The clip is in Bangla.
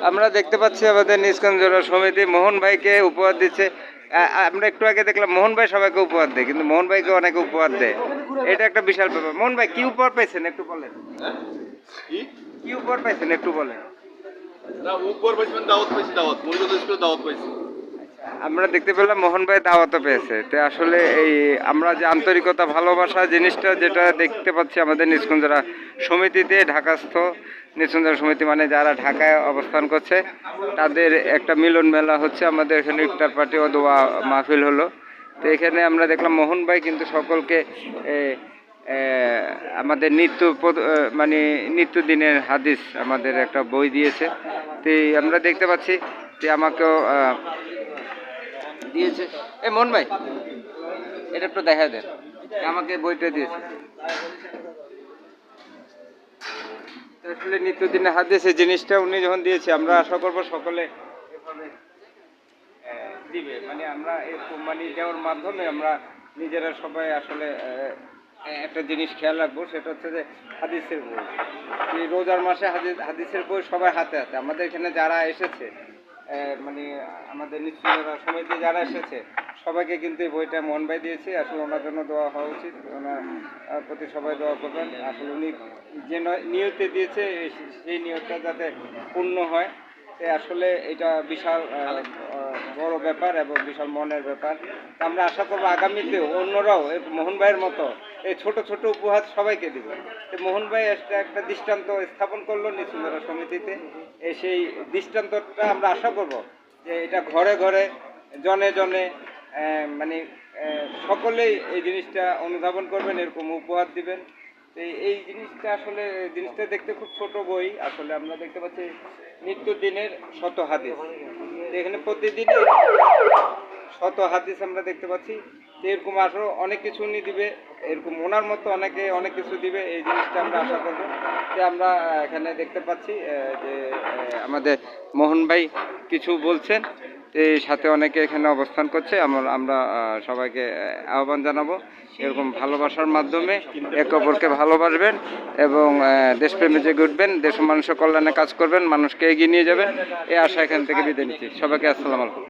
আমরা দেখতে পাচ্ছি আমাদের নিষ্কঞ্জ সমিতি মোহন ভাইকে উপহার দিচ্ছে। আমরা একটু আগে দেখলাম মোহন ভাই সবাইকে উপহার দেয়, কিন্তু মোহন ভাইকে অনেকে উপহার দেয়। এটা একটা বিশাল ব্যাপার। মোহন ভাই কি উপহার পাইছেন একটু বলেন, কি উপহার পাইছেন একটু বলেন। আমরা দেখতে পেলাম মোহন ভাই দাওয়াতও পেয়েছে। তো আসলে এই আমরা যে আন্তরিকতা ভালোবাসা জিনিসটা যেটা দেখতে পাচ্ছি আমাদের নিষ্কুঞ্জরা সমিতিতে, ঢাকাস্থ নিষ্কুঞ্জরা সমিতি মানে যারা ঢাকায় অবস্থান করছে তাদের একটা মিলন মেলা হচ্ছে। আমাদের এখানে ইফতার পার্টি ও দোয়া মাহফিল হলো। তো এখানে আমরা দেখলাম মোহন ভাই কিন্তু সকলকে আমাদের মানে নিত্যদিনের হাদিস আমাদের একটা বই দিয়েছে। তো আমরা দেখতে পাচ্ছি যে আমাকেও দিয়েছে। মোহন ভাই এটা একটু দেখা দেন, আমাকে বইটা দিয়েছে। আসলে নিত্যদিনের হাদিস এই জিনিসটা উনি যখন দিয়েছে, আমরা আশা করবো সকলে এভাবে দিবে। মানে আমরা এরকম মানে দেওয়ার মাধ্যমে আমরা নিজেরা সবাই আসলে একটা জিনিস খেয়াল রাখবো, সেটা হচ্ছে যে হাদিসের বই। এই রোজার মাসে হাদিসের বই সবাই হাতে হাতে। আমাদের এখানে যারা এসেছে মানে আমাদের নিশ্চয়তা সমিতি যারা এসেছে সবাইকে কিন্তু এই বইটা মোহন ভাই দিয়েছে। আসলে ওনার জন্য দোয়া হওয়া উচিত, ওনার প্রতি সবাই দোয়া করবেন। আসলে উনি যে নিয়তে দিয়েছে সেই নিয়তটা যাতে পূর্ণ হয়। আসলে এটা বিশাল বড় ব্যাপার এবং বিশাল মনের ব্যাপার। আমরা আশা করবো আগামীতে অন্যরাও মোহন ভাইয়ের মতো এই ছোট ছোট উপহার সবাইকে দিবে। মোহন ভাই একটা দৃষ্টান্ত স্থাপন করলো নিশ্চয়তা সমিতিতে। সেই দৃষ্টান্তটা আমরা আশা করব যে এটা ঘরে ঘরে জনে জনে মানে সকলেই এই জিনিসটা অনুধাবন করবেন, এরকম উপহার দিবেন। এই জিনিসটা আসলে জিনিসটা দেখতে খুব ছোট বই। আসলে আমরা দেখতে পাচ্ছি নিত্যদিনের শত হাদিস, এখানে প্রতিদিন শত হাদিস আমরা দেখতে পাচ্ছি। এরকম আসলে অনেক কিছু উনি দিবে, এরকম ওনার মতো অনেকে অনেক কিছু দিবে। এই জিনিসটা আমরা আশা করবো যে আমরা এখানে দেখতে পাচ্ছি যে আমাদের মোহন ভাই কিছু বলছেন। এই সাথে অনেকে এখানে অবস্থান করছে। আমরা সবাইকে আহ্বান জানাবো এরকম ভালোবাসার মাধ্যমে একে অপরকে ভালোবাসবেন এবং দেশপ্রেমে জেগে উঠবেন, দেশ মানুষের কল্যাণে কাজ করবেন, মানুষকে এগিয়ে নিয়ে যাবেন। এই আশা এখান থেকে বিদায় নিচ্ছি। সবাইকে আসসালামু আলাইকুম।